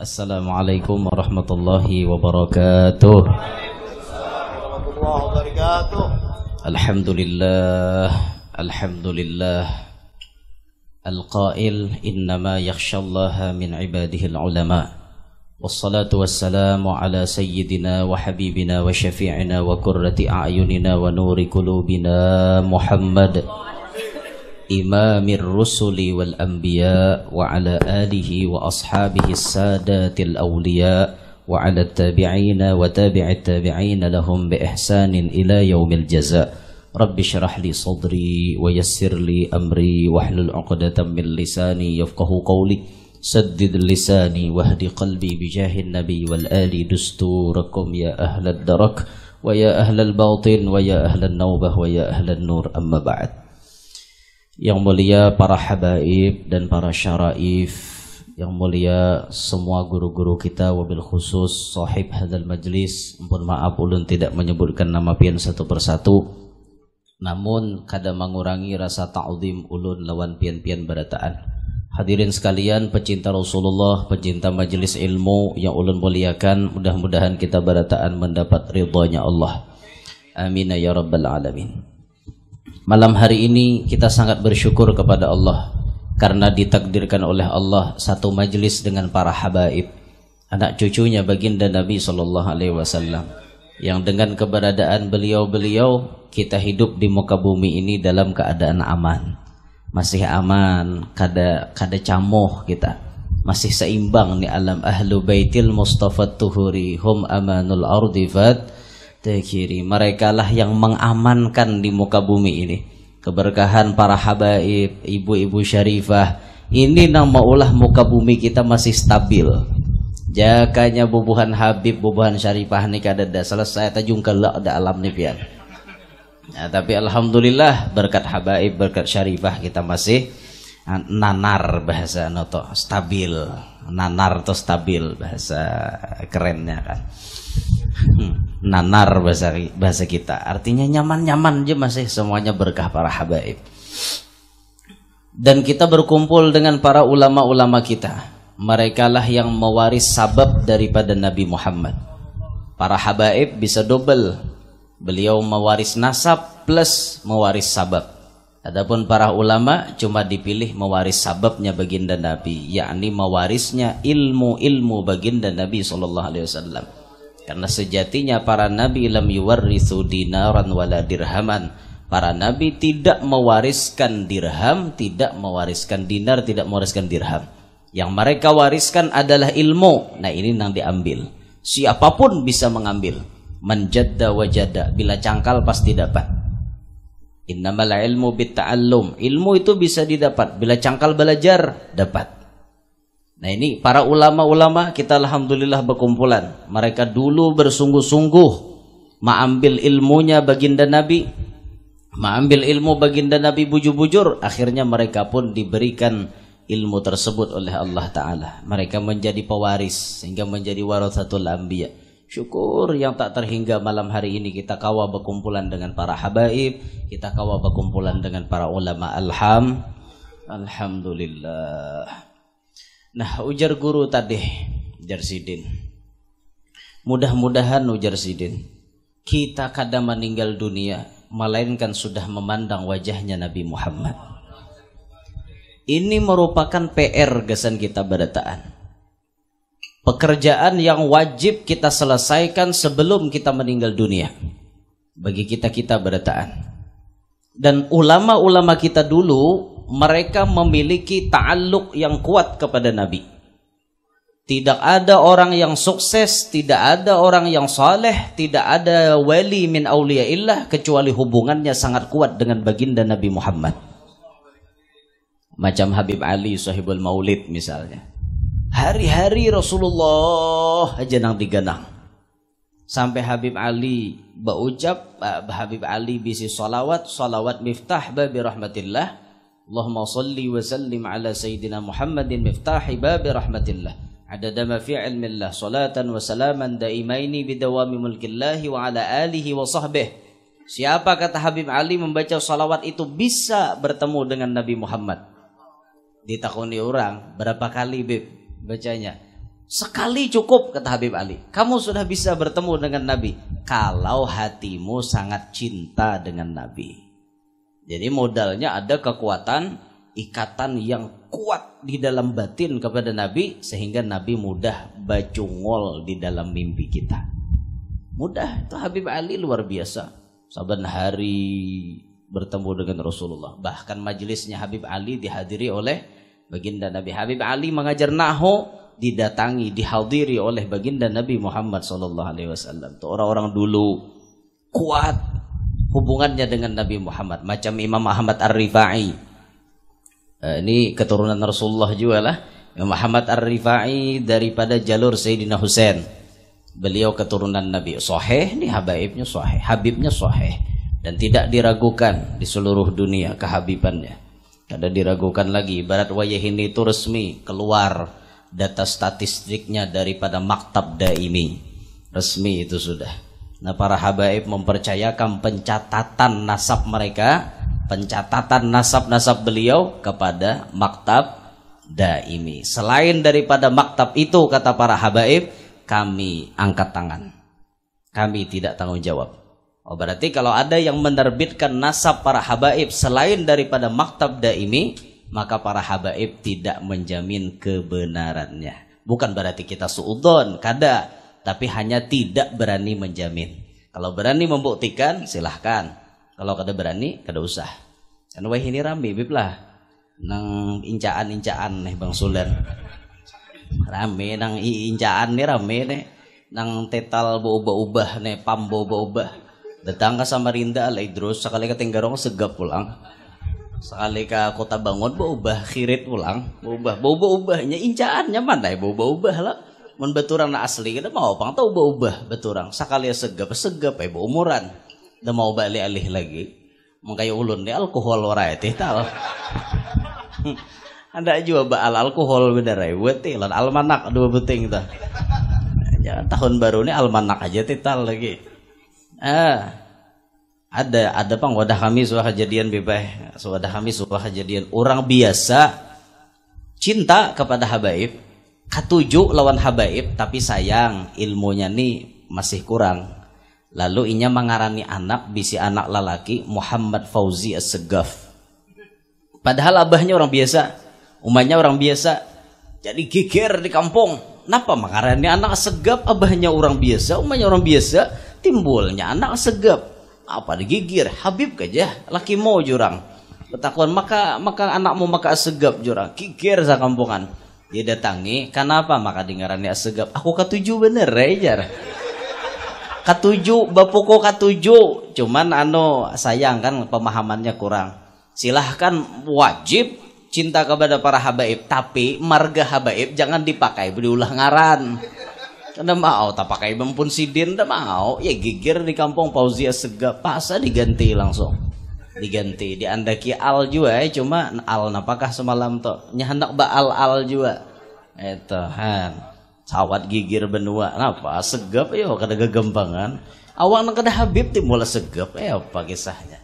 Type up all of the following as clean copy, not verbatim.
Assalamualaikum warahmatullahi wabarakatuh. Alhamdulillah, alhamdulillah. Al-qail innama yakhshallaha min ibadihi al-ulama. Wassalatu wassalamu ala sayyidina wa habibina wa syafi'ina wa qurrati a'yunina wa nuri qulubina Muhammad imamir rusuli wal anbiya wa ala alihi wa ashabihi sadatil awliya wa ala tabi'ina wa tabi'it tabi'ina lahum bi ihsanin ila yaumil jaza. Rabbi syrah li sadri wa yassir li amri wahlul 'uqdatam min lisani yafqahu qawli saddid lisani wahdi qalbi bijahin nabi wal ali dusturakum ya ahlad darak wa ya ahlal batin wa ya ahlan naubah wa ya ahlan nur amma ba'd. Yang mulia para habaib dan para syaraif, yang mulia semua guru-guru kita, wabil khusus sahib hadal majlis. Ampun maaf ulun tidak menyebutkan nama pian satu persatu, namun kada mengurangi rasa ta'zim ulun lawan pian-pian barataan. Hadirin sekalian, pecinta Rasulullah, pecinta majelis ilmu yang ulun muliakan, mudah-mudahan kita barataan mendapat ridhonya Allah. Amin ya rabbal alamin. Malam hari ini kita sangat bersyukur kepada Allah karena ditakdirkan oleh Allah satu majelis dengan para habaib, anak cucunya baginda Nabi SAW, yang dengan keberadaan beliau-beliau kita hidup di muka bumi ini dalam keadaan aman. Masih aman, kada camoh kita. Masih seimbang ni alam. Ahlu baitil Mustafa tuhuri hum amanul ardi fat kiri. Mereka lah yang mengamankan di muka bumi ini. Keberkahan para habaib, ibu-ibu syarifah, ini nama ulah muka bumi kita masih stabil. Jakanya bubuhan habib, bubuhan syarifah ni kadada selesai tajung kelak ada alam ni pian. Ya, tapi alhamdulillah berkat habaib, berkat syarifah kita masih nanar bahasa noto stabil. Nanar to stabil bahasa kerennya kan. Nanar bahasa kita, artinya nyaman-nyaman aja masih, semuanya berkah para habaib. Dan kita berkumpul dengan para ulama-ulama kita, mereka lah yang mewaris sabab daripada Nabi Muhammad. Para habaib bisa double, beliau mewaris nasab plus mewaris sabab. Adapun para ulama cuma dipilih mewaris sababnya baginda Nabi, yakni mewarisnya ilmu-ilmu baginda Nabi SAW. Karena sejatinya para nabi lam yuwarrithu dinaran wala dirhaman. Para nabi tidak mewariskan dirham, tidak mewariskan dinar, tidak mewariskan dirham. Yang mereka wariskan adalah ilmu. Nah ini yang diambil. Siapapun bisa mengambil. Manjadda wajada, bila cangkal pasti dapat. Innamal ilmu bitta'allum. Ilmu itu bisa didapat, bila cangkal belajar dapat. Nah ini para ulama-ulama kita alhamdulillah berkumpulan. Mereka dulu bersungguh-sungguh mengambil ilmunya baginda Nabi, mengambil ilmu baginda Nabi bujur-bujur. Akhirnya mereka pun diberikan ilmu tersebut oleh Allah Ta'ala. Mereka menjadi pewaris sehingga menjadi warathatul anbiya. Syukur yang tak terhingga malam hari ini kita kawa berkumpulan dengan para habaib, kita kawa berkumpulan dengan para ulama. Alhamdulillah. Nah ujar guru tadi, ujar Sidin, mudah-mudahan ujar Sidin, kita kadang meninggal dunia melainkan sudah memandang wajahnya Nabi Muhammad. Ini merupakan PR gesan kita barataan, pekerjaan yang wajib kita selesaikan sebelum kita meninggal dunia bagi kita barataan. Dan ulama-ulama kita dulu, mereka memiliki ta'alluq yang kuat kepada Nabi. Tidak ada orang yang sukses, tidak ada orang yang saleh, tidak ada wali min auliyaillah kecuali hubungannya sangat kuat dengan baginda Nabi Muhammad. Macam Habib Ali sahibul maulid misalnya. Hari-hari Rasulullah aja nang diganang. Sampai Habib Ali berucap, Habib Ali bisi salawat miftah babi rahmatillah. Allahumma salli wa sallim ala sayyidina Muhammadin miftahi babi rahmatillah adada ma fi ilmillah salatan wa salaman daimaini bidawami mulkillahi wa ala alihi wa sahbih. Siapa kata Habib Ali membaca salawat itu bisa bertemu dengan Nabi Muhammad. Ditakuni orang berapa kali bib bacanya, Sekali cukup, kata Habib Ali. Kamu sudah bisa bertemu dengan Nabi kalau hatimu sangat cinta dengan Nabi. Jadi modalnya ada kekuatan, ikatan yang kuat di dalam batin kepada Nabi, sehingga Nabi mudah bacungol di dalam mimpi kita. Mudah. Itu Habib Ali luar biasa. Saban hari bertemu dengan Rasulullah. Bahkan majelisnya Habib Ali dihadiri oleh baginda Nabi. Habib Ali mengajar nahwu, didatangi, dihadiri oleh baginda Nabi Muhammad SAW. Itu orang-orang dulu kuat hubungannya dengan Nabi Muhammad. Macam Imam Ahmad Ar-Rifai. Ini keturunan Rasulullah juga lah. Imam Ahmad Ar-Rifai daripada jalur Sayyidina Husain. Beliau keturunan Nabi. Sahih, ini habaibnya sahih, habibnya sahih. Dan tidak diragukan di seluruh dunia kehabibannya. Tidak diragukan lagi. Ibarat wayah ini itu resmi keluar data statistiknya daripada Maktab Daimi. Resmi itu sudah. Nah, para habaib mempercayakan pencatatan nasab mereka, pencatatan nasab-nasab beliau kepada Maktab Daimi. Selain daripada maktab itu, kata para habaib, kami angkat tangan. Kami tidak tanggung jawab. Oh, berarti kalau ada yang menerbitkan nasab para habaib selain daripada Maktab Daimi, maka para habaib tidak menjamin kebenarannya. Bukan berarti kita suudzon, kada. Tapi hanya tidak berani menjamin. Kalau berani membuktikan, silahkan. Kalau kada berani, kada usah. Kan wah ini rame, bib lah. Nang incaan-incaan nih Bang Sulan. Rame, nang incaan nih rame nih. Nang tetal berubah-ubah nih, pam berubah-ubah. Datang ke Samarinda, alay terus. Sekali ke Tenggarong, segap pulang. Sekali ke Kota Bangun, berubah, khirit pulang. Berubah-ubahnya, incaannya mana ya, berubah-ubah lah. Mun beturang na asli kada mau pang tau ubah beturang sakali segap umuran da mau balik alih lagi mangkay ulun ni alkohol warai teh tal anda juga baal alkohol bener ay wete lan almanak dua beting tah ya tahun baru ni almanak aja teh tal lagi ada pang wadah kami suah kejadian bebeh wadah kami suah kejadian orang biasa cinta kepada habaib katuju lawan habaib, tapi sayang ilmunya nih masih kurang. Lalu inya mengarani anak, bisi anak lalaki Muhammad Fauzi As-Segaf. Padahal abahnya orang biasa, umahnya orang biasa. Jadi geger di kampung. Kenapa mengarani anak Segaf? Abahnya orang biasa, umahnya orang biasa. Timbulnya anak Segaf. Apa digigir? Habib aja, laki mau jurang. Betakuan maka anakmu maka Segaf jurang. Geger sa kampungan. Dia datangi, kenapa? Maka dengarannya Segap. Aku katuju bener ya. Katuju, bapoko katuju. Cuman sayang kan pemahamannya kurang. Silahkan wajib cinta kepada para habaib, tapi marga habaib jangan dipakai berulah ngaran. Karena mau tak pakai bempun sidin, tak mau. Ya gigir di kampung Fauzi As-Segaf, pasa diganti langsung. Diganti diandaki al juga cuma al napakah semalam toh nyahandak ba al juga itu han sawat gigir benua napa Segap yo kada gegempangan awang nang kada habib timbul Segap apa kisahnya.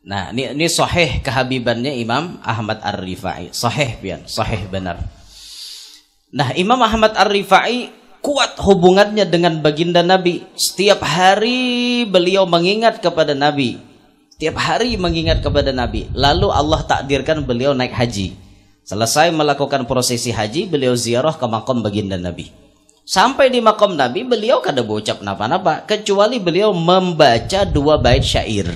Nah ini sahih kehabibannya Imam Ahmad Ar-Rifai, sahih pian, sahih benar. Nah Imam Ahmad Ar-Rifai kuat hubungannya dengan baginda Nabi. Setiap hari beliau mengingat kepada Nabi. Setiap hari mengingat kepada Nabi. Lalu Allah takdirkan beliau naik haji. Selesai melakukan prosesi haji, beliau ziarah ke makam baginda Nabi. Sampai di makam Nabi, beliau kada berucap napa-napa, kecuali beliau membaca 2 bait syair.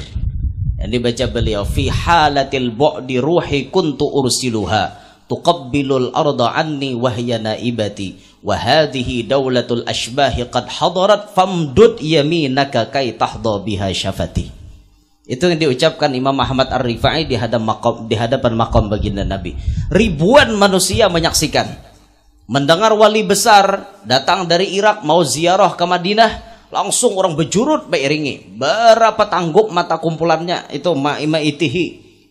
Yang dibaca beliau, fi halatil bu'di ruhi kuntu ursiluha tuqabbilul arda anni wahya naibati wa hadhihi daulatul ashbahi qad hadarat famdud yaminaka kay tahda biha syafati. Itu yang diucapkan Imam Ahmad Ar-Rifai di hadapan makam baginda Nabi. Ribuan manusia menyaksikan, mendengar wali besar datang dari Irak mau ziarah ke Madinah, langsung orang bejurut beriringi. Berapa tangguk mata kumpulannya itu ma'itihi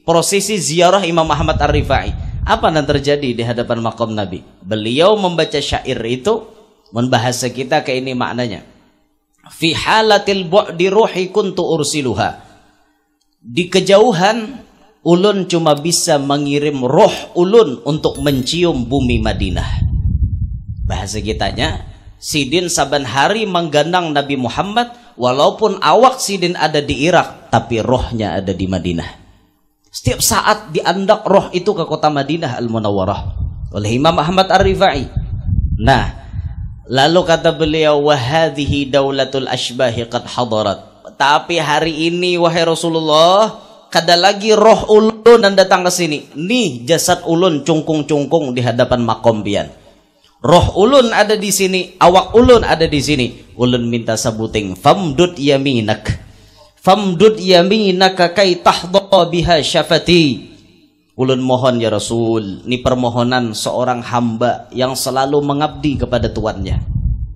prosesi ziarah Imam Ahmad Ar-Rifai. Apa yang terjadi di hadapan makam Nabi? Beliau membaca syair itu, membahasa kita ke ini maknanya. Fi halatil bu'di ruhi kuntu ursiluha. Di kejauhan ulun cuma bisa mengirim roh ulun untuk mencium bumi Madinah. Bahasa kitanya, Sidin saban hari menggandang Nabi Muhammad, walaupun awak Sidin ada di Irak, tapi rohnya ada di Madinah. Setiap saat diandak roh itu ke kota Madinah Al-Munawwarah oleh Imam Ahmad Ar-Rifai. Nah, lalu kata beliau, wahadhihi daulatul ashbahi qad hadarat. Tapi hari ini wahai Rasulullah, kada lagi roh ulun dan datang ke sini. Nih jasad ulun cungkung-cungkung di hadapan makom pian. Roh ulun ada di sini, awak ulun ada di sini. Ulun minta sabuting famdud yaminak. Famdud yaminaka kai tahdha biha syafati. Ulun mohon ya Rasul, ini permohonan seorang hamba yang selalu mengabdi kepada tuannya.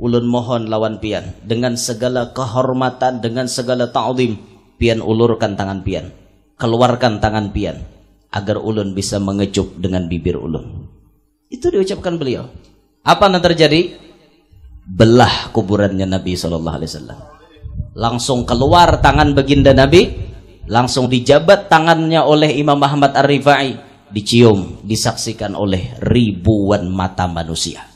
Ulun mohon lawan pian dengan segala kehormatan, dengan segala ta'zim, pian ulurkan tangan pian, keluarkan tangan pian agar ulun bisa mengecup dengan bibir ulun. Itu diucapkan beliau. Apa yang terjadi? Belah kuburannya Nabi SAW. Langsung keluar tangan baginda Nabi, langsung dijabat tangannya oleh Imam Ahmad Ar-Rifai, dicium, disaksikan oleh ribuan mata manusia.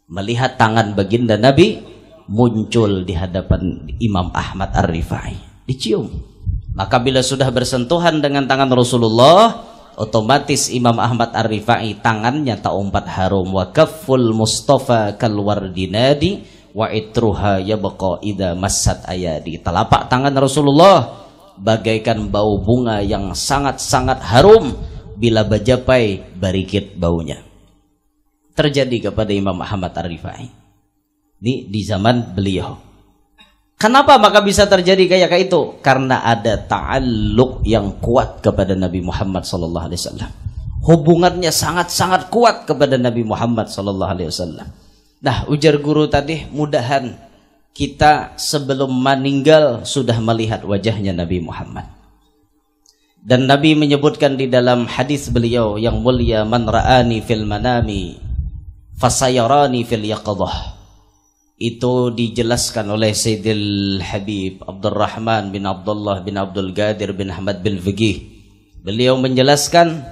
Melihat tangan baginda Nabi muncul di hadapan Imam Ahmad Ar-Rifai, dicium. Maka bila sudah bersentuhan dengan tangan Rasulullah, otomatis Imam Ahmad Ar-Rifai tangannya taumpat harum. Wa kafful Mustafa kalwardinadi wa itruha yabqa idza massat ayadi. Telapak tangan Rasulullah bagaikan bau bunga yang sangat-sangat harum, bila bajapai barikit baunya. Terjadi kepada Imam Ahmad Ar-Rifai ini di zaman beliau. Kenapa maka bisa terjadi kayak itu? Karena ada ta'alluq yang kuat kepada Nabi Muhammad SAW. Hubungannya sangat-sangat kuat kepada Nabi Muhammad SAW. Nah, ujar guru tadi, mudahan kita sebelum meninggal sudah melihat wajahnya Nabi Muhammad. Dan Nabi menyebutkan di dalam hadis beliau yang mulia, man ra'ani fil manami fasayarani fil yaqadhah. Itu dijelaskan oleh Sayyidil Habib Abdurrahman bin Abdullah bin Abdul Qadir bin Ahmad bin Fiqih. Beliau menjelaskan,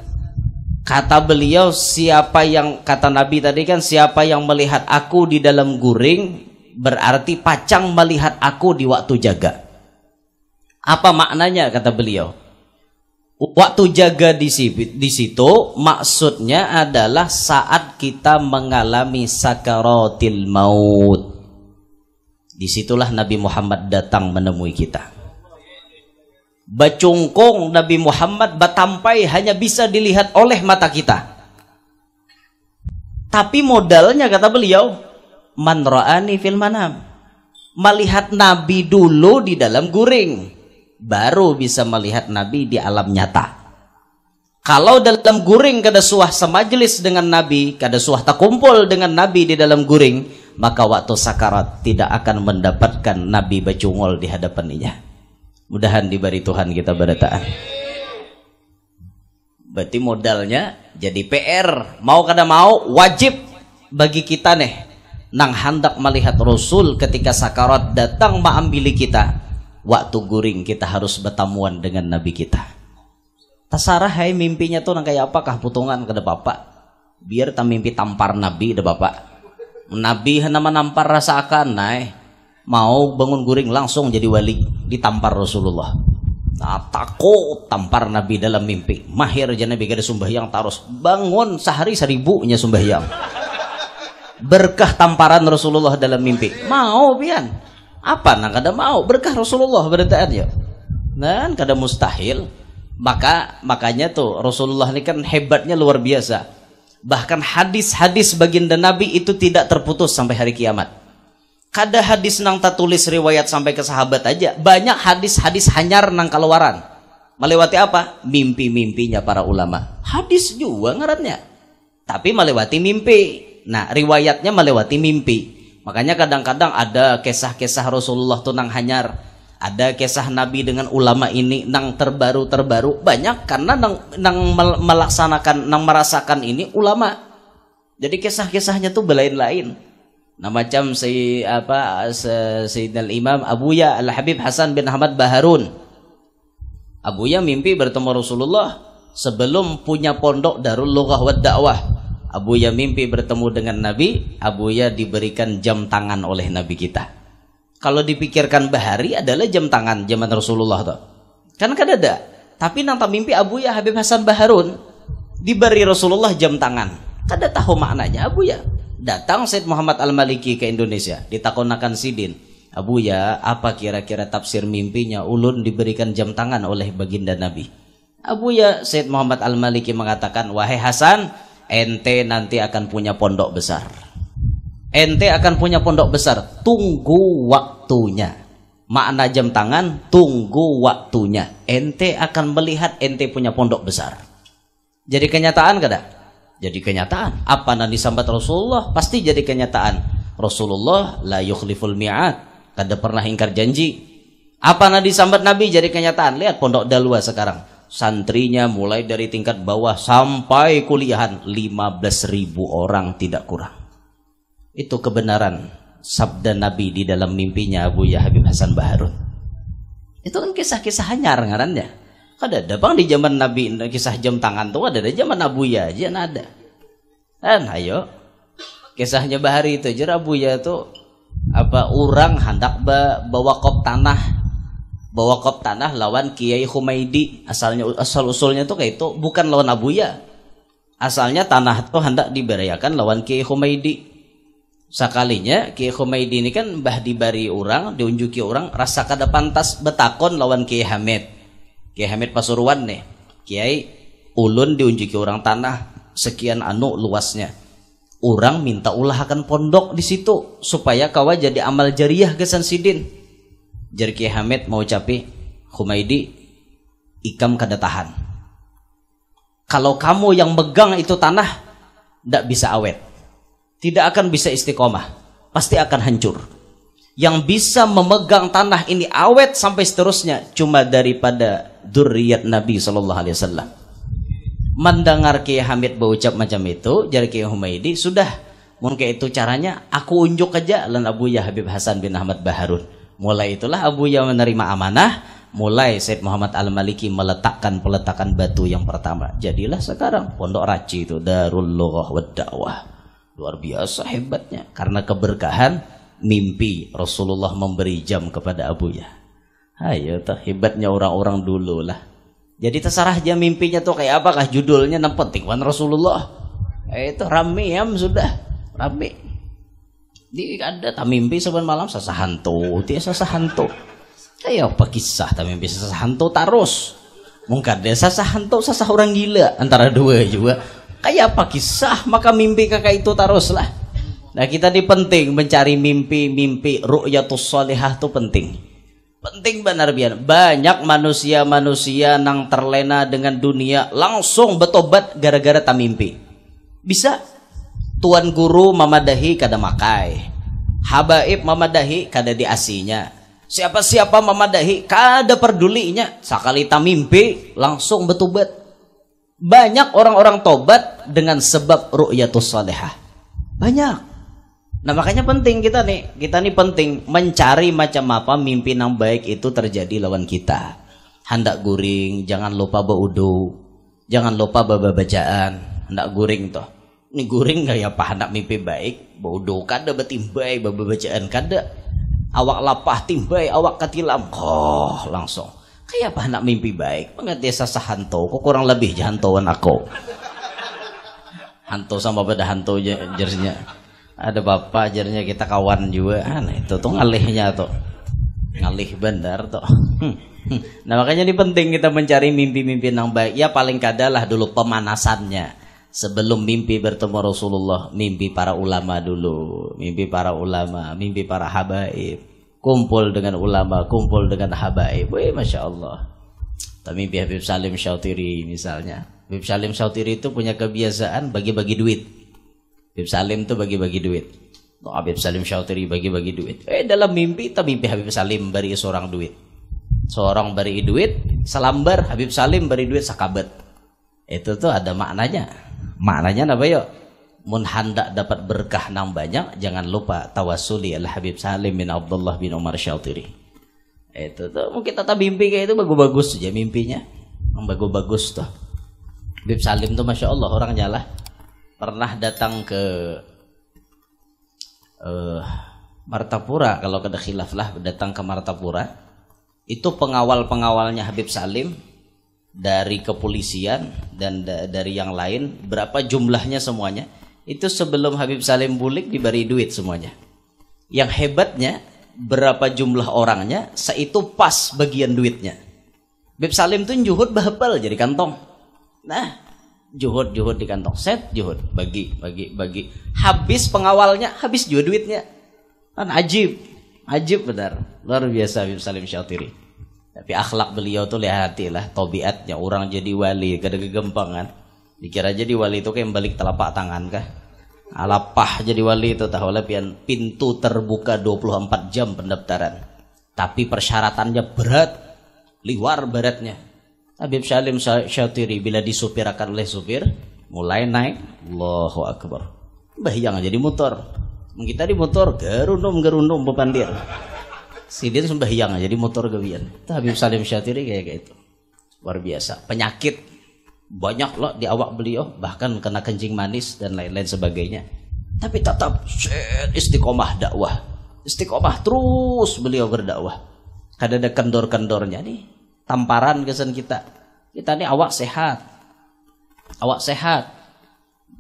kata beliau, siapa yang, kata Nabi tadi kan, siapa yang melihat aku di dalam guring, berarti pacang melihat aku di waktu jaga. Apa maknanya kata beliau? Waktu jaga di situ maksudnya adalah saat kita mengalami sakaratil maut. Disitulah Nabi Muhammad datang menemui kita. Bacungkung Nabi Muhammad batampai hanya bisa dilihat oleh mata kita. Tapi modalnya kata beliau, man ra'ani fil manam. Melihat Nabi dulu di dalam guring, baru bisa melihat Nabi di alam nyata. Kalau dalam guring kada suah semajlis dengan Nabi, kada suah takumpul dengan Nabi di dalam guring, maka waktu sakarat tidak akan mendapatkan Nabi bacungol di hadapaninya. Mudahan diberi Tuhan kita barataan. Berarti modalnya jadi PR, mau kada mau wajib bagi kita nih nang hendak melihat Rasul ketika sakarat datang mengambil kita. Waktu guring kita harus bertamuan dengan Nabi kita. Tasarah hai mimpinya tuh nang kayak apakah putungan kada bapak. Biar tak mimpi tampar Nabi dah bapak. Nabi nama nampar rasakan naik. Mau bangun guring langsung jadi wali, ditampar Rasulullah. Nah, takut tampar Nabi dalam mimpi. Mahir aja Nabi kada sembahyang terus. Bangun sehari 1000-nya sembahyang. Berkah tamparan Rasulullah dalam mimpi. Mau pian? Apa nang kada mau? Berkah Rasulullah berataan ya. Dan kada mustahil. Makanya tuh Rasulullah ini kan hebatnya luar biasa. Bahkan hadis-hadis baginda Nabi itu tidak terputus sampai hari kiamat. Kada hadis nang tertulis riwayat sampai ke sahabat aja. Banyak hadis-hadis hanyar nang keluaran. Melewati apa? Mimpi-mimpinya para ulama. Hadis juga ngarannya. Tapi melewati mimpi. Nah, riwayatnya melewati mimpi. Makanya kadang-kadang ada kisah-kisah Rasulullah tuh nang hanyar, ada kisah Nabi dengan ulama ini nang terbaru banyak karena nang melaksanakan, nang merasakan ini ulama. Jadi kisah-kisahnya tuh belain-lain. Nah macam Sayyidina Imam Abuya Al-Habib Hasan bin Ahmad Baharun. Abuya mimpi bertemu Rasulullah sebelum punya pondok Darul Lughah wa Da'wah. Abuya mimpi bertemu dengan Nabi, Abuya diberikan jam tangan oleh Nabi kita. Kalau dipikirkan bahari adalah jam tangan zaman Rasulullah tuh. Kan ada. Tapi nanta mimpi Abuya Habib Hasan Baharun diberi Rasulullah jam tangan. Kada tahu maknanya Abuya. Datang Said Muhammad Al-Maliki ke Indonesia, ditakonakan Sidin. Abuya, apa kira-kira tafsir mimpinya ulun diberikan jam tangan oleh baginda Nabi? Abuya Said Muhammad Al-Maliki mengatakan, wahai Hasan, ente nanti akan punya pondok besar. Ente akan punya pondok besar. Tunggu waktunya. Makna jam tangan, tunggu waktunya. Ente akan melihat ente punya pondok besar. Jadi kenyataan kada? Jadi kenyataan. Apa yang disambat Rasulullah pasti jadi kenyataan. Rasulullah la yukhliful mi'ad. Kada pernah ingkar janji. Apa yang disambat Nabi jadi kenyataan. Lihat pondok Dalwa sekarang. Santrinya mulai dari tingkat bawah sampai kuliahan 15.000 orang tidak kurang. Itu kebenaran sabda Nabi di dalam mimpinya Abuya Habib Hasan Baharun. Itu kan kisah-kisah hanyar ngarannya. Kada ada bang di zaman Nabi kisah jam tangan tuh ada zaman Abuya aja ada. Dan ayo kisahnya Bahari itu aja Abuya tuh apa orang hendak bawa kop tanah lawan Kiai Humaidi. Asal usulnya tuh kayak itu bukan lawan Abuya. Asalnya tanah tuh hendak diberiakan lawan Kiai Humaidi. Sakalinya Kiai Humaidi ini kan bah dibari orang, diunjuki orang rasa kada pantas betakon lawan Kiai Hamid. Kiai Hamid Pasuruan nih. Kiai ulun diunjuki orang tanah sekian anu luasnya. Orang minta ulahkan pondok di situ supaya kawa jadi amal jariah ke Sansidin. Jadi Kiai Hamid mau capi Humaidi ikam kada tahan. Kalau kamu yang megang itu tanah ndak bisa awet. Tidak akan bisa istiqomah, pasti akan hancur. Yang bisa memegang tanah ini awet sampai seterusnya cuma daripada dzurriyyat Nabi SAW. Mendengar Kiai Hamid berucap macam itu, jadi Kiai Humaidi sudah mungkin itu caranya. Aku unjuk aja lan Abuya Habib Hasan bin Ahmad Baharun. Mulai itulah Abuya menerima amanah. Mulai Said Muhammad Al-Maliki meletakkan peletakan batu yang pertama. Jadilah sekarang Pondok Raci itu Darul Lughah wad Da'wah. Luar biasa hebatnya karena keberkahan mimpi Rasulullah memberi jam kepada Abuya. Ayo tuh hebatnya orang-orang dulu lah. Jadi terserah aja mimpinya tuh kayak apakah judulnya yang penting wan Rasulullah. Itu rame ya sudah rame. Di ada tak mimpi sebentar malam sasahanto, dia sasahanto. Kayak apa kisah tak mimpi sasahanto terus. Mungkin dia sasahanto sasah orang gila antara dua juga. Kayak apa kisah maka mimpi kakak itu terus lah. Nah kita ini penting mencari mimpi ru'yatus sholihah itu penting. Penting benar biar banyak manusia-manusia nang terlena dengan dunia langsung betobat gara-gara tak mimpi. Bisa tuan guru mamadahi kada makai, habaib mamadahi kada diasinya, siapa-siapa mamadahi kada perdulinya, sakali tak mimpi langsung betobat. Banyak orang-orang tobat dengan sebab ru'yatus sholihah. Banyak. Nah makanya penting kita nih penting mencari macam apa mimpi yang baik itu terjadi lawan kita. Hendak guring, jangan lupa baudu, jangan lupa bacaan. Hendak guring toh. Ini guring gak ya apa hendak mimpi baik, baudu kada betimbay bacaan kada. Awak lapah timbay, awak katilam. Oh, langsung. Kayak apa hendak mimpi baik? Pengerti sasa hanto, kok kurang lebih jahantoan aku. Hanto sama pada hanto jersinya. Ada bapak jernya kita kawan juga. Nah itu tuh ngalihnya tuh. Ngalih benar tuh. Nah makanya ini penting kita mencari mimpi-mimpi yang baik. Ya paling kadalah dulu pemanasannya. Sebelum mimpi bertemu Rasulullah, mimpi para ulama dulu. Mimpi para ulama, mimpi para habaib. Kumpul dengan ulama, kumpul dengan habaib. Wih, Masya Allah. Tapi Habib Salim Syautiri misalnya. Habib Salim Syautiri itu punya kebiasaan bagi-bagi duit. Habib Salim itu bagi-bagi duit. Habib Salim Syautiri bagi-bagi duit. Dalam mimpi, tapi mimpi Habib Salim beri seorang duit. Seorang beri duit, salambar Habib Salim beri duit sakabet. Itu tuh ada maknanya. Maknanya apa yuk? Mun hendak dapat berkah nang banyak, jangan lupa tawasuli al Habib Salim bin Abdullah bin Umar Syautiri. Itu tuh mungkin tata mimpi kayak itu bagus-bagus aja mimpinya. Bagus-bagus tuh. Habib Salim tuh Masya Allah orangnya lah. pernah datang ke Martapura, kalau kada khilaf lah datang ke Martapura. Itu pengawal-pengawalnya Habib Salim dari kepolisian dan dari yang lain, berapa jumlahnya semuanya. Itu sebelum Habib Salim bulik diberi duit semuanya. Yang hebatnya berapa jumlah orangnya, seitu pas bagian duitnya. Habib Salim tuh juhud bahapal jadi kantong. Nah, juhud di kantong, set juhud bagi. Habis pengawalnya, habis juga duitnya. Kan ajib benar, luar biasa Habib Salim Syatiri. Tapi akhlak beliau tuh lihati lah, tabiatnya orang jadi wali kada gegampangan. Dikira jadi wali itu kayak balik telapak tangan kah? Alapah jadi wali itu tahu lah, pintu terbuka 24 jam pendaftaran. Tapi persyaratannya berat, liwar beratnya. Habib Salim Syatiri bila disupirakan oleh supir, mulai naik, Allahu Akbar. Bahyang jadi motor. Kita di motor gerundum bepandir. Sidin sembahyang jadi motor gawian. Itu Habib Salim Syatiri kayak gitu. Luar biasa. Penyakit banyak loh di awak beliau, bahkan kena kencing manis dan lain-lain sebagainya. Tapi tetap istiqomah dakwah. Istiqomah terus beliau berdakwah. Kada ada kendor-kendornya nih. Tamparan kesan kita. Kita nih awak sehat. Awak sehat.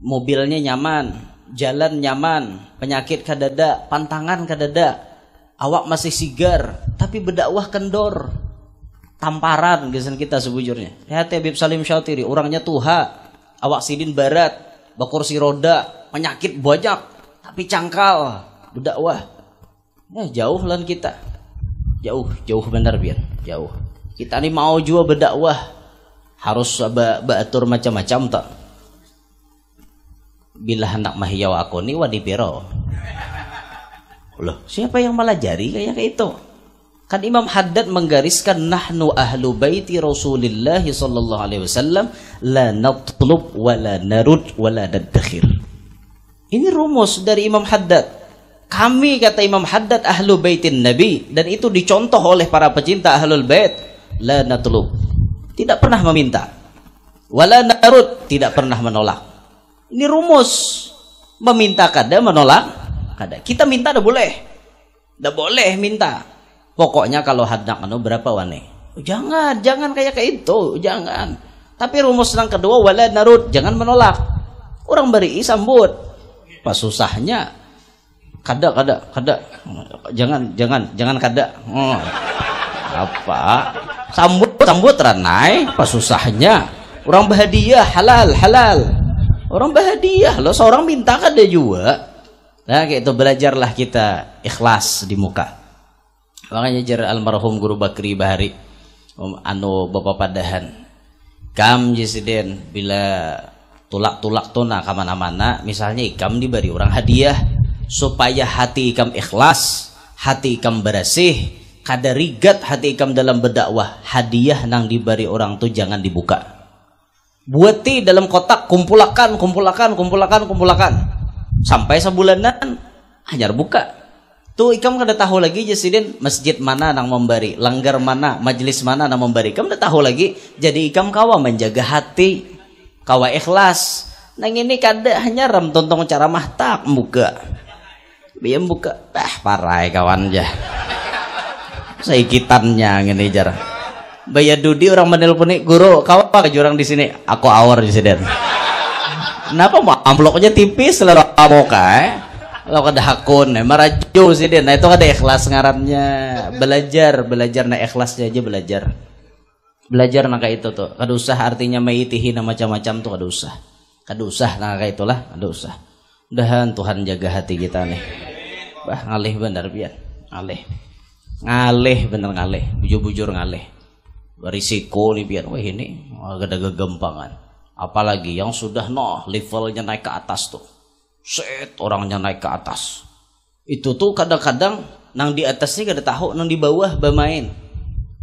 Mobilnya nyaman. Jalan nyaman, penyakit kadada, pantangan kadada, awak masih sigar, tapi berdakwah kendor, tamparan gesan kita sebujurnya. Lihat Habib Salim Syatiri, orangnya tuha, awak sidin barat, bakursi roda, penyakit banyak, tapi cangkal, berdakwah. Ya jauh lan kita, jauh benar biar jauh. Kita ini mau juga berdakwah, harus baatur macam-macam tak. Bila hendak mahiyaw aku ni wadipiro. Loh, siapa yang melajari kayak itu? Kan Imam Haddad menggariskan nahnu ahlu baiti Rasulillah sallallahu alaihi wasallam la natlub wa la narud wa la nadakhir. Ini rumus dari Imam Haddad. Kami kata Imam Haddad ahlu baitin Nabi, dan itu dicontoh oleh para pecinta ahlul bait, la natlub. Tidak pernah meminta. Wa la narud, tidak pernah menolak. Ini rumus, meminta kada, menolak kada. Kita minta dah boleh minta. Pokoknya kalau hendak berapa wane? Jangan kayak itu, jangan. Tapi rumus yang kedua wala narud, jangan menolak. Orang beri sambut. Pas susahnya kada. Jangan kada. Apa? Sambut ranai. Pas susahnya orang berhadiah halal. Orang berhadiah loh, seorang minta kan dia juga. Nah kayak itu, belajarlah kita ikhlas di muka. Makanya jar almarhum Guru Bakri Bahari Bapak Padahan, kam jesiden bila tulak tuna kamana-mana, misalnya ikam diberi orang hadiah supaya hati ikam ikhlas, hati ikam bersih, kada rigat hati ikam dalam berdakwah. Hadiah nang diberi orang tuh jangan dibuka. Buati dalam kotak, kumpulakan sampai sebulanan hanyar buka. Tuh ikam kada tahu lagi jesiden masjid mana nang memberi, langgar mana, majelis mana nang memberi. Ikam kada tahu lagi. Jadi ikam kawa menjaga hati, kawa ikhlas. Nang ini kada hanya ram tontong cara mahtak buka. Biam buka. Parai kawan ja. Saikitannya ngene jar. Bayar dudi orang menelponi guru, kau apa jurang di sini? Aku awar di sini. Kenapa mau amplopnya tipis lalu kamu Kalau kada hakun, maraju sih dia. Nah itu kada ikhlas ngarannya. Belajar na ikhlasnya aja belajar. Belajar nak itu tuh. Kada usah artinya maitihin macam-macam tuh kada usah nah kayak itulah kada usah. Mudahan Tuhan jaga hati kita nih. Ngalih bener biar ngalih bener ngalih, bujur ngalih. Risiko nih biar, wah ini ada kegempangan. Apalagi yang sudah levelnya naik ke atas tuh, orangnya naik ke atas. Itu tuh kadang-kadang nang di atas nih kada tahu, nang di bawah bermain.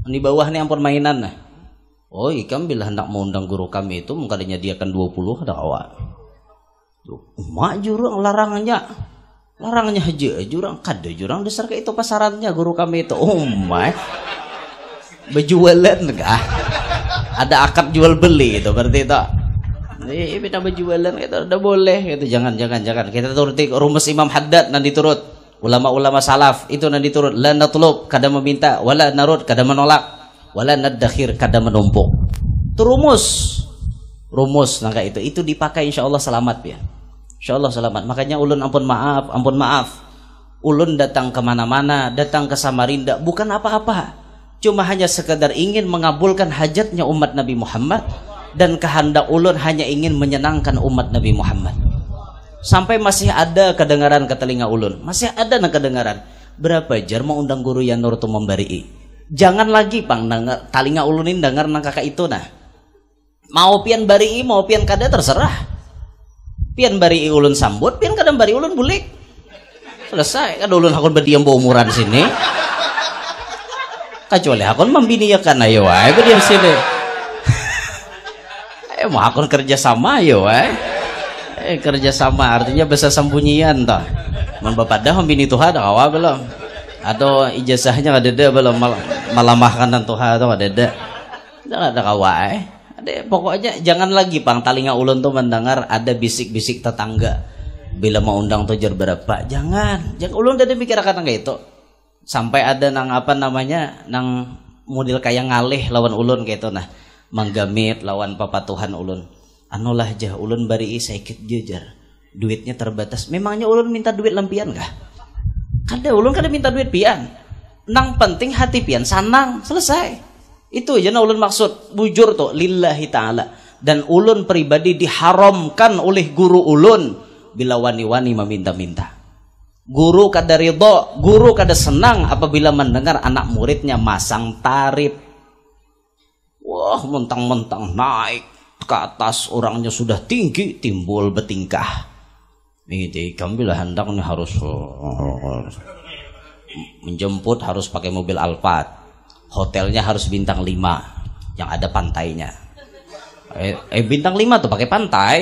Nang di bawah nih ampun mainan nah. Oh ikam bila hendak mengundang guru kami itu mungkin nyediakan 20 ada awak. Mak jurang larangannya jurang kada jurang besar kayak itu pasarannya guru kami itu. Oh my. Berjualan enggak? Ada akad jual beli itu berarti itu. Beda berjualan gitu, udah boleh gitu. Jangan. Kita turuti rumus Imam Haddad nanti turut. Ulama-ulama salaf itu nanti turut. La natlub kada meminta, wala narud kada menolak, wala nadakhir kada menumpuk. Itu rumus nangka itu dipakai insyaallah selamat ya. Insyaallah selamat. Makanya ulun ampun maaf. Ulun datang kemana-mana, datang ke Samarinda bukan apa-apa. Cuma hanya sekedar ingin mengabulkan hajatnya umat Nabi Muhammad, dan kehendak ulun hanya ingin menyenangkan umat Nabi Muhammad. Sampai masih ada kedengaran ke telinga ulun, masih ada kedengaran. Berapa jar mau undang guru yang nur tu membari. Jangan lagi pang talinga ulun ini dengar nang kakak itu nah. Mau pian bari, mau pian kada terserah. Pian bari ulun sambut, pian kada bari ulun bulik. Selesai. Kan ulun hakun berdiam umuran sini. Kecuali hakun membiniakan ayo wae berdiam sini. Mau akun kerja sama ayo kerja sama artinya bahasa sembunyian toh. Man bapak dah membini Tuhan dah kawa belum? Atau ijazahnya ada belum malamahkan Tuhan atau ada? Jangan ada kawa pokoknya jangan lagi pang talinga ulun tuh mendengar ada bisik-bisik tetangga. Bila mau undang tujar berapa? Jangan ulun udah mikir akan kayak itu. Sampai ada nang apa namanya nang model kayak ngalih lawan ulun kayak itu nah. Manggamit lawan papatuhan ulun. Anulah jah ulun bari sakit jejar. Duitnya terbatas. Memangnya ulun minta duit lempian kah? Kada ulun kada minta duit pian. Nang penting hati pian sanang, selesai. Itu aja na ulun maksud. Bujur tuh lillahi taala. Dan ulun pribadi diharamkan oleh guru ulun bila wani-wani meminta-minta. Guru kada ridho, guru kada senang apabila mendengar anak muridnya masang tarif. Wah, mentang-mentang naik ke atas, orangnya sudah tinggi, timbul bertingkah. Ini bila hendak nih harus menjemput harus pakai mobil Alphard. Hotelnya harus bintang 5 yang ada pantainya. Bintang 5 tuh pakai pantai.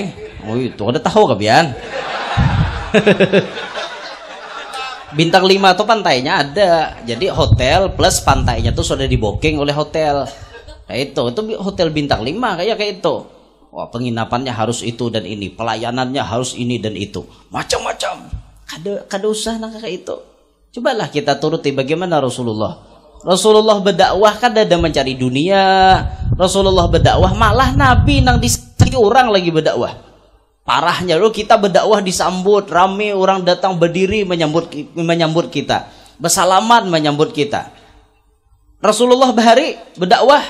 Oh, itu ada tahu kabian. Bintang 5 tuh pantainya ada. Jadi hotel plus pantainya tuh sudah di-booking oleh hotel. Kayak itu hotel bintang 5 kayak itu. Wah, penginapannya harus itu dan ini, pelayanannya harus ini dan itu, macam-macam. Kada usah nang kayak itu. Cobalah kita turuti bagaimana Rasulullah berdakwah kada ada mencari dunia. Rasulullah berdakwah malah Nabi nang disakiti orang lagi berdakwah. Parahnya lo kita berdakwah disambut rame, orang datang berdiri menyambut kita, bersalaman menyambut kita. Rasulullah bahari berdakwah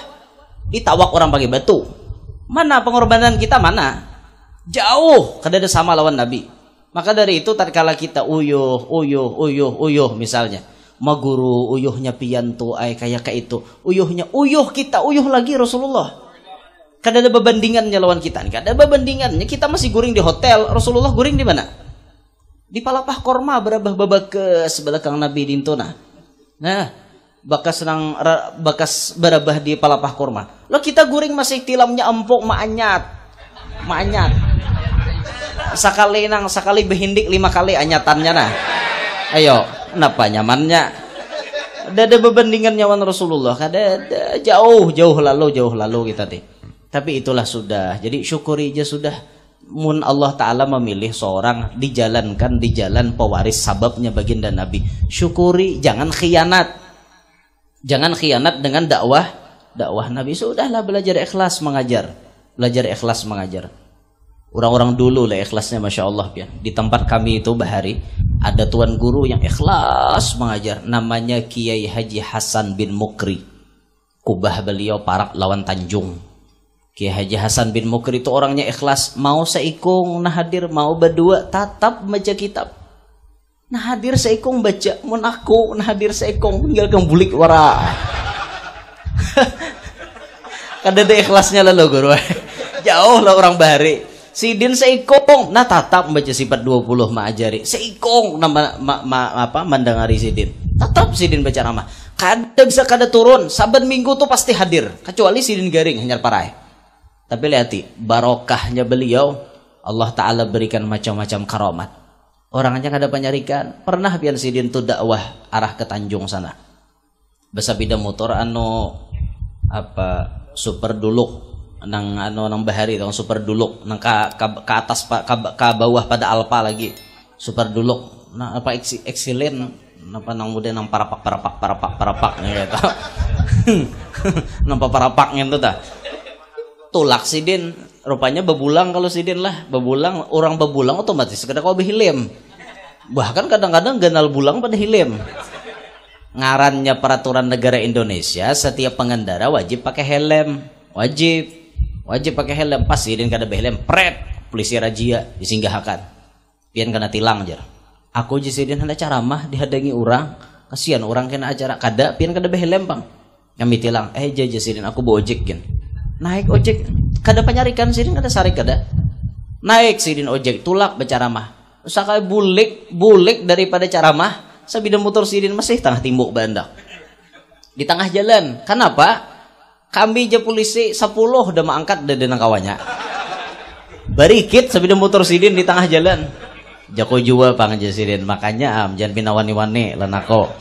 ditawak orang pakai batu. Mana pengorbanan kita mana? Jauh kada ada sama lawan Nabi. Maka dari itu tatkala kita uyuh misalnya, maguru uyuhnya pian tu ay kayak itu, uyuh kita uyuh lagi Rasulullah. Kada ada berbandingannya lawan kita. Kada ada berbandingannya. Kita masih guring di hotel, Rasulullah guring di mana? Di palapah korma berabah babak sebelah kang Nabi dintuna. Nah, bakas berabah di palapah kurma. Lo kita guring masih tilamnya empuk maanyat. Sakali behindik 5 kali anyatannya nah. Ayo, kenapa nyamannya? Ada berbandingan nyawan Rasulullah. Ada jauh lalu kita teh. Tapi itulah sudah. Jadi syukuri aja sudah. Mun Allah Ta'ala memilih seorang dijalankan di jalan pewaris sababnya baginda Nabi. Syukuri, jangan khianat. Jangan khianat dengan dakwah Nabi. Sudahlah belajar ikhlas mengajar. Orang-orang dulu lah ikhlasnya Masya Allah ya. Di tempat kami itu Bahari ada tuan guru yang ikhlas mengajar. Namanya Kiai Haji Hasan bin Mukri. Kubah beliau Parak lawan Tanjung. Kiai Haji Hasan bin Mukri itu orangnya ikhlas. Mau seikung nah hadir, mau berdua tatap baca kitab. Nah hadir seikung baca, mun aku nah hadir seikung tinggal kang bulik wara. Kada ada ikhlasnya lalu guru. Jauh lah orang Bahari. Sidin seikung nah tatap baca sifat 20 maajari. Seikung nama mendengari Sidin. Tetap Sidin baca nama. Kada bisa kada turun. Saban minggu tuh pasti hadir. Kecuali Sidin Garing hanyar parai. Tapi lihati barokahnya beliau Allah Ta'ala berikan macam-macam karamat. Orangnya kada penyarikan. Pernah pian Sidin tu dakwah arah ke Tanjung sana. Basa bida motor super dulu nang bahari tong super duluk nang ke atas ke bawah pada alpa lagi super duluk nah apa excellent apa nang muda nang parapak gitu nampak parapaknya itu tah tulak sidin rupanya bebulang kalau sidin lah bebulang orang bebulang otomatis kada kau berhilim bahkan kadang-kadang ganal bulang pada hilim ngarannya peraturan negara Indonesia setiap pengendara wajib pakai helm wajib pakai helm pas sidin kada behelm pret polisi razia disinggahkan pian kena tilang aja aku jisidin hendak ceramah dihadangi orang kasihan orang kena acara kada pian kada behelm bang kami tilang jasidin aku bawa ojek kan naik ojek kada penyarikan sidin kada sarik kada naik sidin ojek tulak berceramah sakai bulik daripada ceramah sabida motor sidin masih tengah timbuk bandak di tengah jalan kenapa kami je polisi 10 udah mengangkat dari kawannya barikit sabida motor sidin di tengah jalan jako jua pang sidin makanya jangan pinawani-wani lenako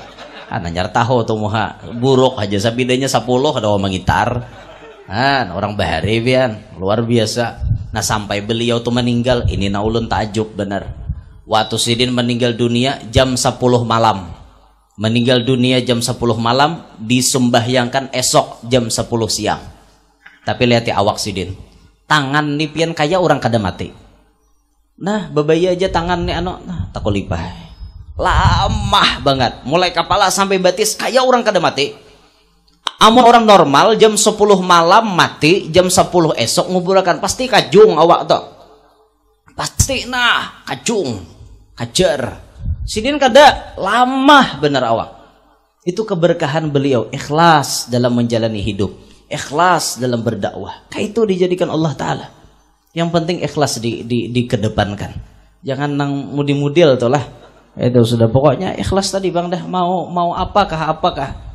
nanyar tahu tuh muha buruk aja sabidanya 10 ada orang mengitar orang bahari pian luar biasa nah sampai beliau tuh meninggal ini na ulun takjub bener waktu sidin meninggal dunia jam 10 malam meninggal dunia jam 10 malam disembahyangkan esok jam 10 siang tapi lihat awak sidin tangan nih pian kaya orang kada mati nah babaya aja tangan nih nah takolipah lama banget mulai kepala sampai batis kaya orang kada mati amun orang normal jam 10 malam mati jam 10 esok nguburakan pasti kajung awak tuh pasti nah kajung kajar sidin kada lama bener awak itu keberkahan beliau ikhlas dalam menjalani hidup ikhlas dalam berdakwah kayak itu dijadikan Allah Ta'ala yang penting ikhlas dikedepankan jangan nang mudi-mudil tuh lah itu sudah pokoknya ikhlas tadi bang dah mau apakah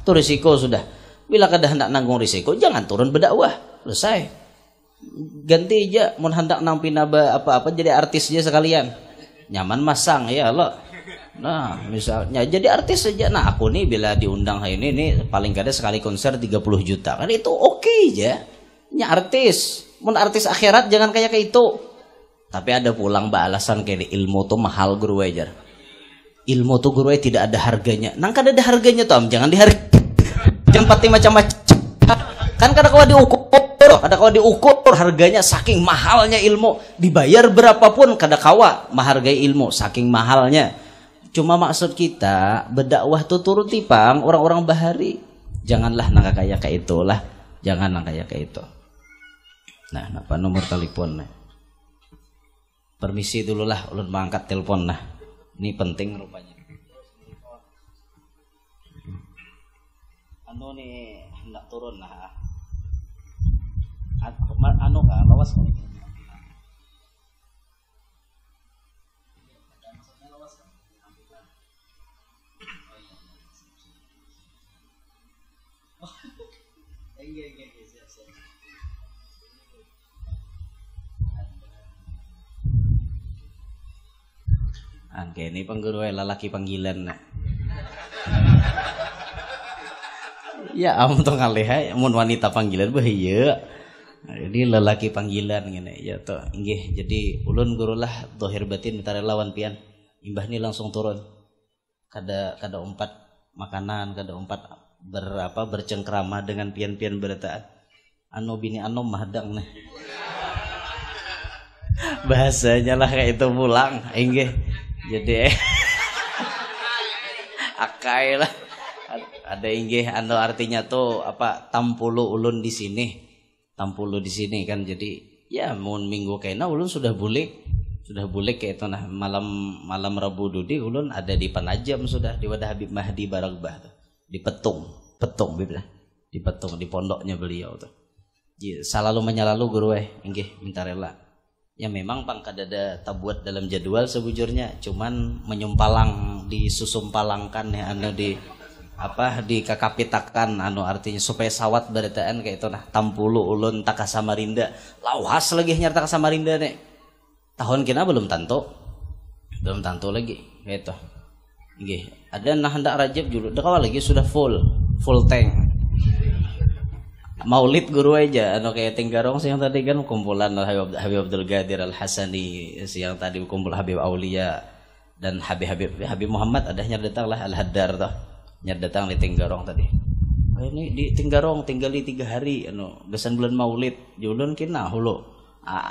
itu risiko sudah bila kada hendak nanggung risiko jangan turun berdakwah selesai ganti aja mau hendak nang pinaba apa jadi artis aja sekalian nyaman masang ya lo nah misalnya jadi artis saja nah aku nih bila diundang ini nih paling kada sekali konser 30 juta kan itu oke aja nya artis mun artis akhirat jangan kayak itu tapi ada pulang alasan kayak ilmu tuh mahal guru wajar ilmu tuh guru tidak ada harganya nang kada ada harganya tuh jangan dihargai jangan pati macam-macam kan kada kau diukur harganya saking mahalnya ilmu dibayar berapapun kada kawa menghargai ilmu saking mahalnya cuma maksud kita berdakwah tuh turut tipang orang-orang bahari janganlah nang kayak itulah jangan nang kayak itu nah apa nomor telepon permisi dulu lah ulun mengangkat telepon nah ini penting rupanya nih hendak turun lah lawas ini pengguru lalaki panggilan nah. Ya tuh ngalih mun wanita panggilan bahaya ini lelaki panggilan gini ya tuh inggih jadi ulun gurulah dohir batin minta lawan pian imbah nih langsung turun kada umpat makanan kada umpat bercengkrama dengan pian-pian berataan bini mahadang nih bahasanya lah kayak itu pulang inggih jadi akai lah ada inggih artinya tuh tampulu ulun di sini kan jadi ya mun minggu kena ulun sudah bulik kayak itu nah malam Rabu Dudi ulun ada di Penajam sudah di Wadah Habib Mahdi Baragbah tuh di Petung biblah di Petung di pondoknya beliau tuh selalu menyalalu guru inggih minta rela ya memang pang kadada tabuat dalam jadwal sebujurnya cuman menyumpalang disusumpalangkan ya dikakapitakan artinya supaya sawat beritaan kayak itu nah tampulu ulun taka Samarinda lauhas lagi nyarta ke Samarinda nih tahun kena belum tanto lagi kayak itu nggih ada nah hendak Rajab dulu dah lagi sudah full tank Maulid guru aja anu kayak Tinggarong siang tadi kan kumpulan Habib Abdul Qadir Al Hasani, siang tadi kumpul Habib Aulia dan Habib Muhammad ada datang lah Al Haddar toh datang di Tinggarong tadi. Oh, ini di Tinggarong tinggal di 3 hari anu gesan bulan Maulid diulun kina hulu.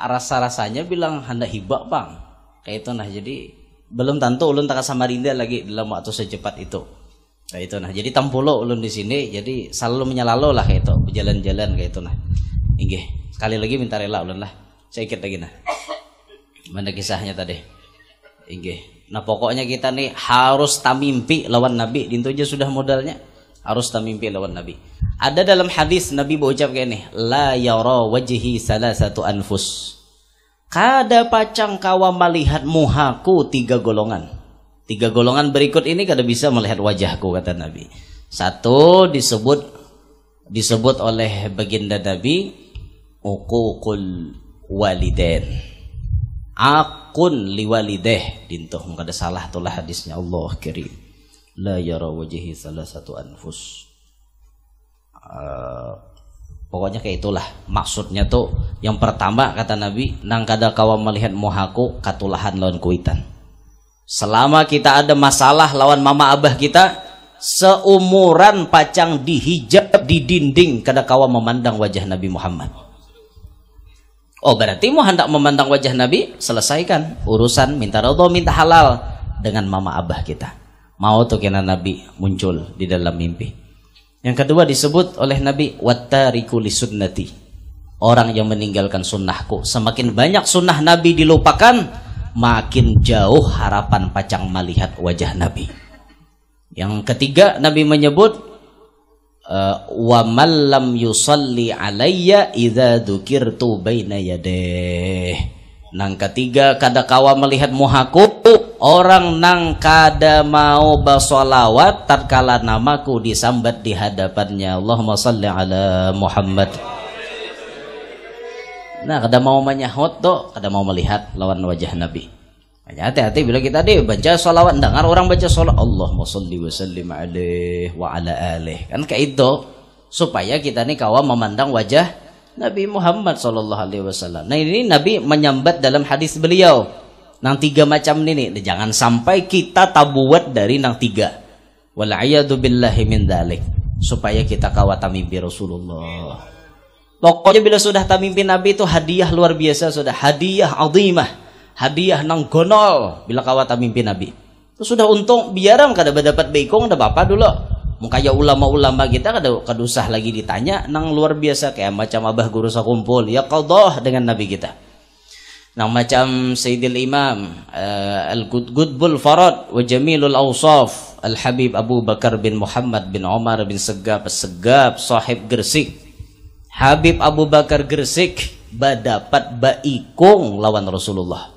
Rasa-rasanya bilang hendak hibak bang kayak itu nah, jadi belum tentu ulun tak Samarinda lagi dalam waktu secepat itu. Nah itu nah, jadi tampulo ulun di sini, jadi selalu menyalalo lah kayak itu, berjalan-jalan kayak itu nah. Inggih, sekali lagi minta rela ulun lah. Saya ikut lagi nah. Mana kisahnya tadi? Inggih. Nah pokoknya kita nih harus tamimpi lawan Nabi, dintu aja sudah modalnya. Harus tamimpi lawan Nabi. Ada dalam hadis Nabi berucap kayak nih, la yara wajhi salasatu anfus. Kada pacang kawa melihat muhaku 3 golongan. 3 golongan berikut ini kada bisa melihat wajahku kata Nabi. 1 disebut oleh baginda Nabi uququl walidain. Akun liwalideh dintuh kada salah tulah hadisnya Allah karim. La yara wajhi salasatu anfus. Pokoknya kayak itulah maksudnya tuh. Yang pertama kata Nabi nang kada kawa melihat muhaku katulahan lawan kuitan. Selama kita ada masalah lawan mama abah kita, seumuran pacang dihijab di dinding kada kawa memandang wajah Nabi Muhammad. Oh berarti mau hendak memandang wajah Nabi, selesaikan urusan minta ridho minta halal dengan mama abah kita. Mau tuh kena Nabi muncul di dalam mimpi. Yang kedua disebut oleh Nabi wattariku li sunnati, orang yang meninggalkan sunnahku. Semakin banyak sunnah Nabi dilupakan, makin jauh harapan pacang melihat wajah Nabi. Yang ketiga Nabi menyebut wa man lam yusalli alayya idza dzukirtu baina yadeh. Nang ketiga kada kawa melihat muhaku, orang nang kada mau bersolawat tatkala namaku disambat di hadapannya. Allahumma salli ala Muhammad. Nah kada mau menyahut tuh, kada mau melihat lawan wajah Nabi. Hati-hati bila kita baca sholawat, dengar orang baca sholawat Allahumma sholli wa sallim alaihi wa ala alihi, kan kayak itu supaya kita nih kawa memandang wajah Nabi Muhammad sallallahu alaihi wasallam. Nah ini Nabi menyambat dalam hadis beliau nang 3 macam ini, jangan sampai kita tabuat dari nang 3. Wal a'yadu billahi min dzalik, supaya kita kawa tamimpi Rasulullah. Pokoknya bila sudah tamimpi Nabi itu hadiah luar biasa, sudah hadiah azimah, hadiah nang gonol bila kawa tamimpi Nabi. Itu sudah untung biarang kada dapat beikong ada bapak dulu. Mukaya ulama-ulama kita kada usah lagi ditanya nang luar biasa kayak macam abah guru sakumpul ya qadah dengan Nabi kita. Nang macam Sayyidil Imam Al-Qutbul Farad wa Jamilul Awsaf Al-Habib Abu Bakar bin Muhammad bin Umar bin Segap sahib Gresik. Habib Abu Bakar Gresik dapat baikung lawan Rasulullah.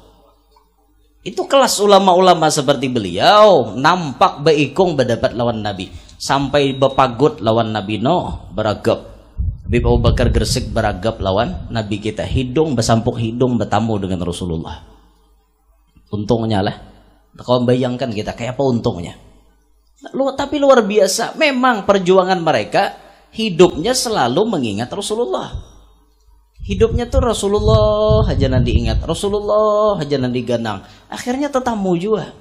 Itu kelas ulama-ulama seperti beliau nampak baikung berdapat lawan Nabi, sampai bepagut lawan Nabi Nuh beragap. Habib Abu Bakar Gresik beragap lawan Nabi kita, hidung bersampuk hidung bertamu dengan Rasulullah. Untungnya lah, kau bayangkan kita kayak apa untungnya. Tapi luar biasa, memang perjuangan mereka hidupnya selalu mengingat Rasulullah. Hidupnya tuh Rasulullah aja nanti ingat, Rasulullah aja nanti ganang. Akhirnya tetamu juga.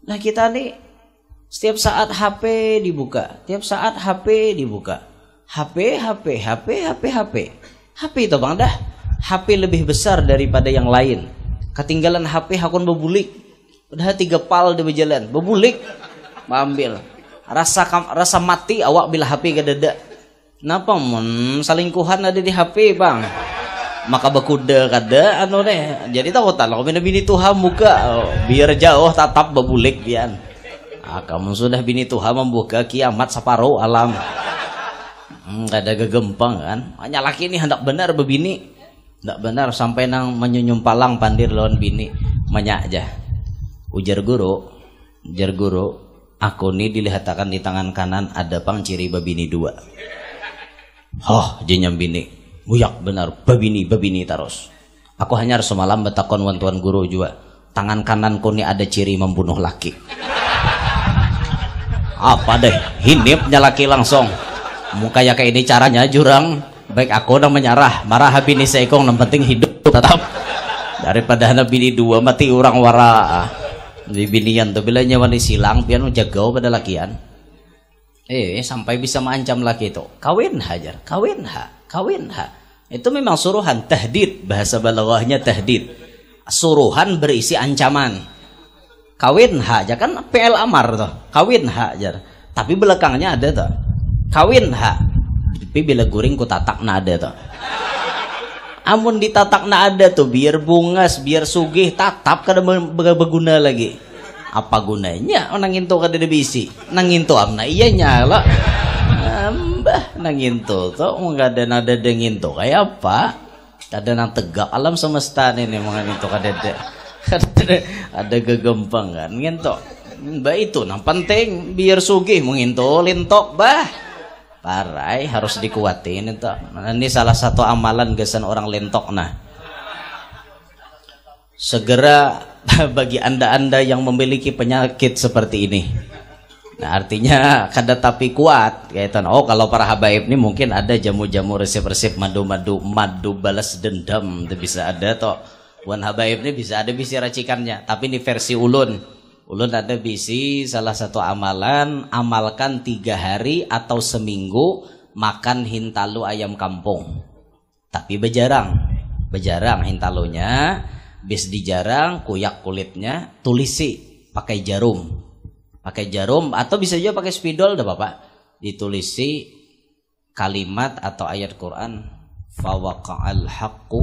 Nah kita nih setiap saat HP dibuka, tiap saat HP dibuka, HP itu bang dah. HP lebih besar daripada yang lain. Ketinggalan HP hakun bebulik, udah 3 pal di berjalan, bebulik, ambil. Rasa mati awak bila HP gadada. Napa salingkuhan ada di HP bang? Maka bekuda kada anu deh. Jadi tahu tak kalau bini Tuhan buka biar jauh tatap bebulik pian. Kamu sudah bini Tuhan membuka kiamat separuh alam. Kada gegempang kan? Hanya laki ini hendak benar bebini. Hendak benar sampai nang menyunyum palang pandir lawan bini. Banyak aja. Ujar guru, aku nih dilihatkan di tangan kanan ada pang ciri babini 2. Jenyam bini. Buyak benar, babini terus. Aku hanya semalam betakon wantuan guru juga. Tangan kananku nih ada ciri membunuh laki. Apa deh? Hinipnya laki langsung. Mukanya kayak ini caranya jurang baik aku nang menyerah marah bini seekong yang penting hidup tetap daripada hana bini dua mati orang wara di binian tuh bilanya wani silang pian jagau pada lakian sampai bisa mengancam laki itu kawin hajar kawin ha itu memang suruhan tahdid bahasa balaghahnya tahdid suruhan berisi ancaman kawin ha aja kan PL amar tuh kawin ha aja tapi belakangnya ada tuh kawin ha tapi bila guring ku tatak na ada tuh amun ditatak na ada tuh biar bungas biar sugih tatap kada berguna lagi apa gunanya nanginto kada bisi nanginto amna iya nyala mbah nanginto tuh enggak ada nada denginto kayak apa kada nang tegak alam semesta ini menginto kada ada gegempang kan nginto mbah itu nang penting biar sugih menginto lintok bah parai harus dikuatin itu. Ini salah satu amalan gesan orang lentok nah. Segera bagi anda-anda yang memiliki penyakit seperti ini. Nah, artinya kada tapi kuat kaitan. Oh, kalau para habaib ini mungkin ada jamu-jamu resep-resep madu balas dendam itu bisa ada toh. Wan habaib ini bisa ada bisi racikannya, tapi ini versi ulun. Ulun ada bisi salah satu amalan amalkan 3 hari atau seminggu makan hintalu ayam kampung tapi bejarang hintalunya bis dijarang kuyak kulitnya tulisi pakai jarum atau bisa juga pakai spidol dah bapak ditulisi kalimat atau ayat Quran fawaqa'al haqqu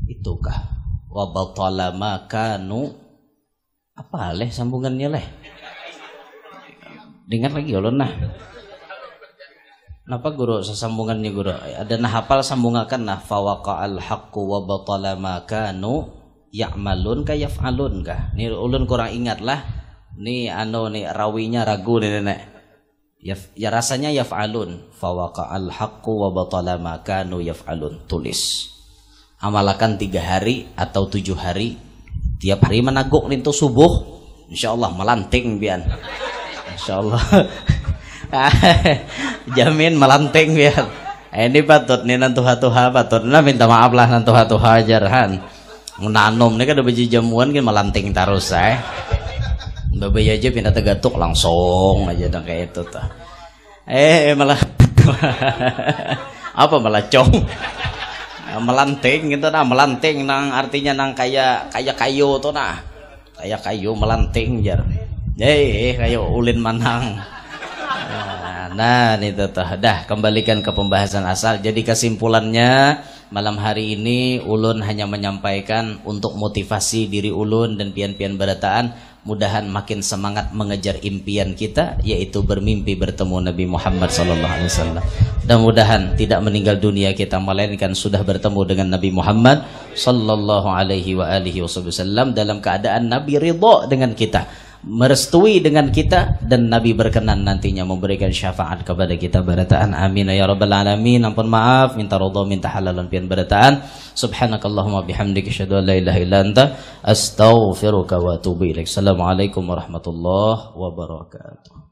itukah wa batala ma kanu apa leh sambungannya leh dengar lagi ulun nah kenapa guru sambungannya guru ada nah hafal sambungakan nah fawaqa'al haqqu wa batala ma kanu ya'malun ka yaf'alun kah ini ulun kurang ingat lah ini nih rawinya ragu nih nenek ya rasanya yaf'alun fawaqa'al haqqu wa batala ma kanu yaf'alun tulis amalkan 3 hari atau 7 hari tiap hari menaguk nintu subuh insyaallah melanting bian insyaallah jamin melanting bian ini patut nih nantuha-tuha patut nah minta maaf lah nantuha-tuha ajarhan menanum nih kan ada biji jamuan kan melanting terus babai aja pindah tegatuk langsung aja dong kayak itu tuh malah apa malah cong melanting gitu nah melanting nang artinya nang kayak kayu tuh nah kayak kayu melanting jar kayu ulin manang nah ini tuh dah kembalikan ke pembahasan asal jadi kesimpulannya malam hari ini ulun hanya menyampaikan untuk motivasi diri ulun dan pian-pian berataan mudahan makin semangat mengejar impian kita yaitu bermimpi bertemu Nabi Muhammad SAW dan mudahan tidak meninggal dunia kita melainkan sudah bertemu dengan Nabi Muhammad SAW dalam keadaan Nabi ridha dengan kita merestui dengan kita dan Nabi berkenan nantinya memberikan syafaat kepada kita berataan amin ya rabbal alamin ampun maaf minta ridha minta halalan pian berataan subhanakallahumma bihamdika asyhadu an la ilaha illa anta astaghfiruka wa atubu ilaik assalamualaikum warahmatullahi wabarakatuh.